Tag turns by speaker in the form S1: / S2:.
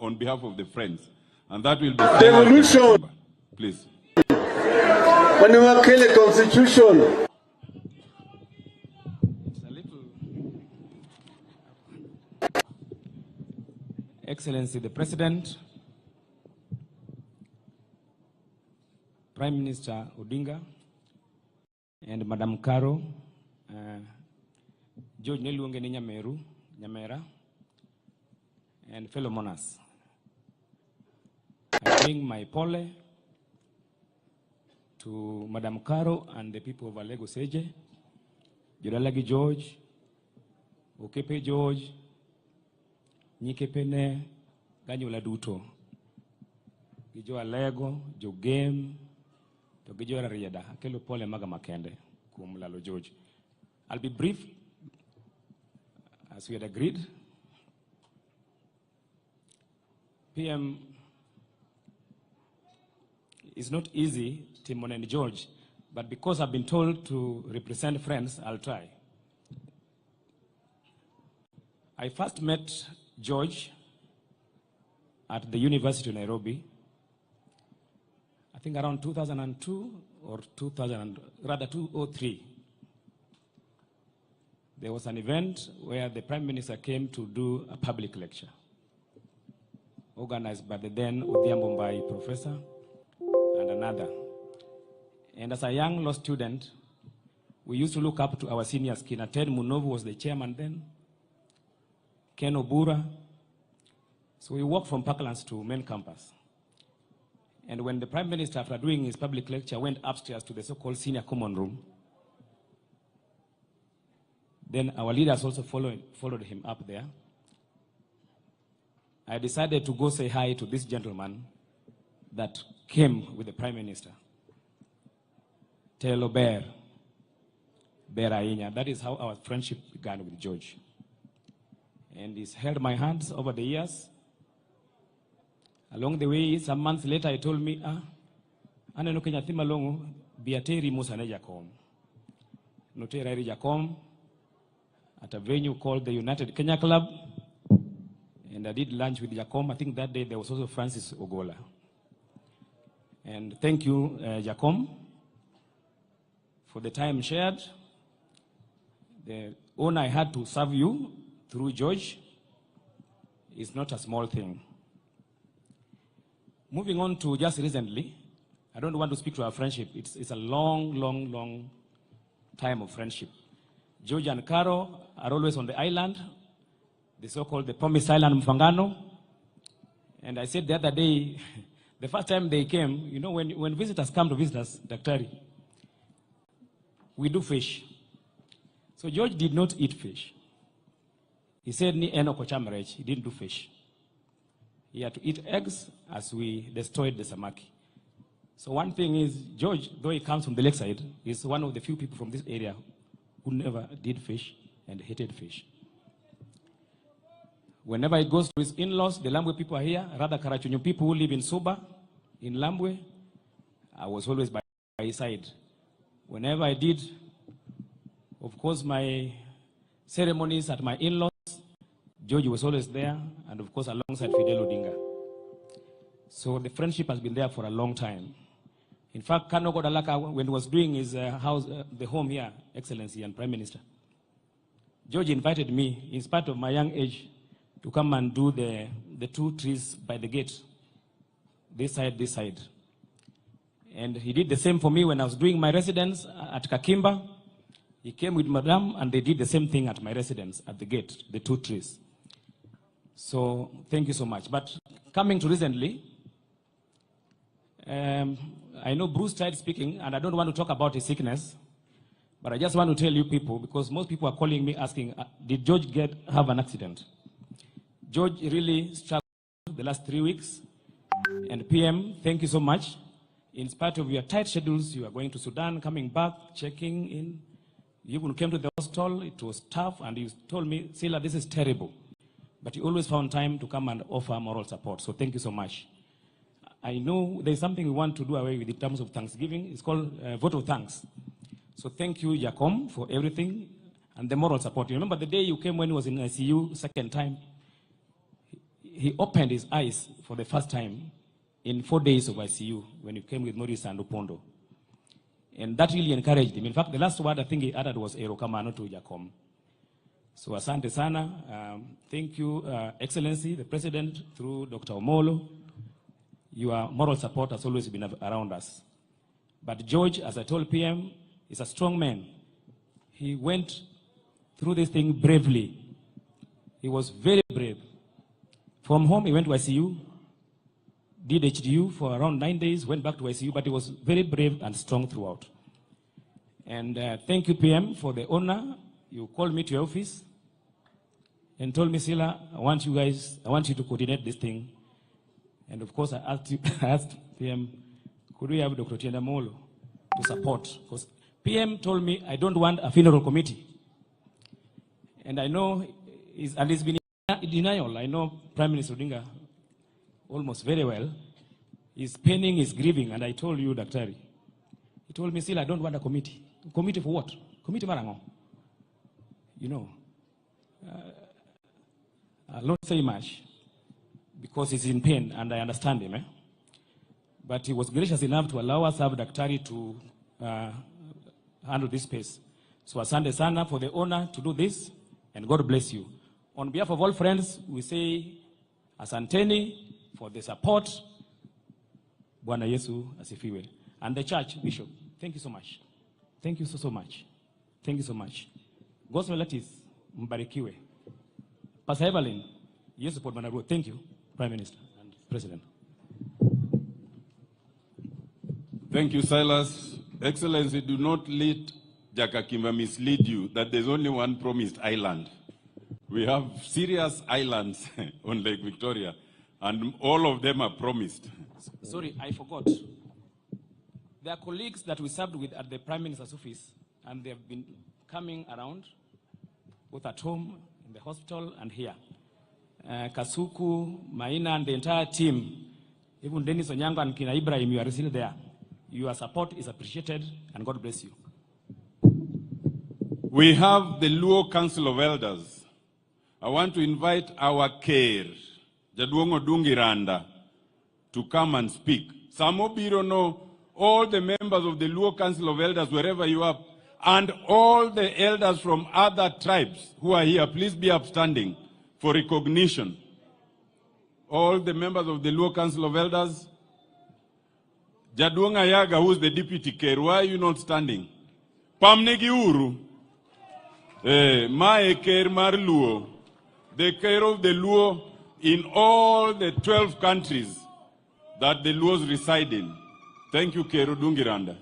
S1: on behalf of the Friends. And that will be
S2: devolution.
S1: Please.
S2: When you are killing the Constitution.
S3: Excellency the President, Prime Minister Odinga, and Madam Caro, George Nyamera, and fellow monarchs. I bring my pole to Madam Caro and the people of Alego Seje, Jodalagi George, Okepe George, Nyikepene, Ganyola Duto, Gijo Alego, Jo Game, to Gijo Rieda, Akelo Pole Maga Makende, Kumulalo George. I'll be brief, as we had agreed. PM, it's not easy, Timon and George, but because I've been told to represent Friends, I'll try. I first met George at the University of Nairobi, I think around 2002 or 2003. There was an event where the Prime Minister came to do a public lecture, organized by the then Odhiambo Mbai professor and another. And as a young law student, we used to look up to our seniors. Ted Munovu was the chairman then, Ken Obura. So we walked from Parklands to main campus. And when the Prime Minister, after doing his public lecture, went upstairs to the so-called senior common room, then our leaders also followed him up there. I decided to go say hi to this gentleman that came with the Prime Minister. Telo Bear Ainya. That is how our friendship began with George. And he's held my hands over the years. Along the way, some months later, he told me, Ana no Kenya thima longo, biateri musane Jacom. Notera Jacom at a venue called the United Kenya Club. And I did lunch with Jacom. I think that day there was also Francis Ogola. And thank you, Jacom, for the time shared. The honor I had to serve you through George is not a small thing. Moving on to just recently, I don't want to speak to our friendship. It's a long time of friendship. George and Caro are always on the island, the so-called the Promised Island Mfangano. And I said the other day, the first time they came, you know, when visitors come to visit us, Daktari, we do fish. So George did not eat fish. He said, ni eno kochamrech, he didn't do fish. He had to eat eggs as we destroyed the samaki. So one thing is, George, though he comes from the lakeside, is one of the few people from this area who never did fish and hated fish. Whenever he goes to his in-laws, the Lambwe people are here, rather Karachunyu people who live in Suba, in Lambwe, I was always by his side. Whenever I did, of course, my ceremonies at my in-laws, George was always there, and of course, alongside Fidel Odinga. So the friendship has been there for a long time. In fact, Kano Godalaka, when he was doing his house, the home here, Excellency and Prime Minister, George invited me, in spite of my young age, to come and do the 2 trees by the gate, this side. And he did the same for me when I was doing my residence at Kakimba. He came with Madame, and they did the same thing at my residence, at the gate, the 2 trees. So thank you so much. But coming to recently, I know Bruce tried speaking, and I don't want to talk about his sickness, but I just want to tell you people, because most people are calling me asking, did George have an accident? George really struggled the last 3 weeks. And PM, thank you so much. In spite of your tight schedules, you are going to Sudan, coming back, checking in. You came to the hospital, it was tough, and you told me, Sila, this is terrible. But you always found time to come and offer moral support. So thank you so much. I know there's something we want to do away with in terms of Thanksgiving. It's called vote of thanks. So thank you, Jacom, for everything and the moral support. You remember the day you came when he was in ICU second time? he opened his eyes for the first time in 4 days of ICU when he came with Maurice and Upondo. And that really encouraged him. In fact, the last word I think he uttered was Erokamano to Jacom. So asante sana. Thank you, Excellency, the President, through Dr. Omolo. Your moral support has always been around us. But George, as I told PM, is a strong man. He went through this thing bravely. He was very brave. From home, he went to ICU, did HDU for around 9 days, went back to ICU, but he was very brave and strong throughout. And thank you, PM, for the honor. You called me to your office and told me, Sila, I want you to coordinate this thing. And of course, I asked PM, could we have Dr. Tienda Molo to support? Because PM told me, I don't want a funeral committee. And I know, he's been in denial. I know Prime Minister Odinga almost very well. He's paining, he's grieving. And I told you, Daktari, he told me, Sila, I don't want a committee. Committee for what? Committee Marango. You know, I'll not say much because he's in pain and I understand him. But he was gracious enough to allow us to have Daktari to handle this space. So asante sana for the honor to do this, and God bless you. On behalf of all friends, we say asanteni for the support. Bwana Yesu asifiwe. And the church, Bishop, thank you so much. Thank you so much. Thank you so much. God's relatives, mbarikiwe. Pastor Evelyn, yes, support Manaru. Thank you, Prime Minister and President.
S1: Thank you, Silas. Excellency, do not let Jakakimba mislead you that there's only one promised island. We have serious islands on Lake Victoria, and all of them are promised.
S3: Sorry, I forgot. There are colleagues that we served with at the Prime Minister's office, and they've been coming around, both at home, in the hospital, and here. Kasuku, Maina, and the entire team, even Dennis Onyango and Kina Ibrahim, you are still there. Your support is appreciated, and God bless you.
S1: We have the Luo Council of Elders. I want to invite our care, Jadwongo Dungiranda, to come and speak. Samo Biro know all the members of the Luo Council of Elders, wherever you are, and all the elders from other tribes who are here, please be upstanding for recognition. All the members of the Luo Council of Elders. Jadwonga Yaga, who's the deputy care, why are you not standing? Pamnegi Uru. Mae care mar Luo. The care of the Luo in all the 12 countries that the Luos reside in. Thank you, Kero Dungiranda.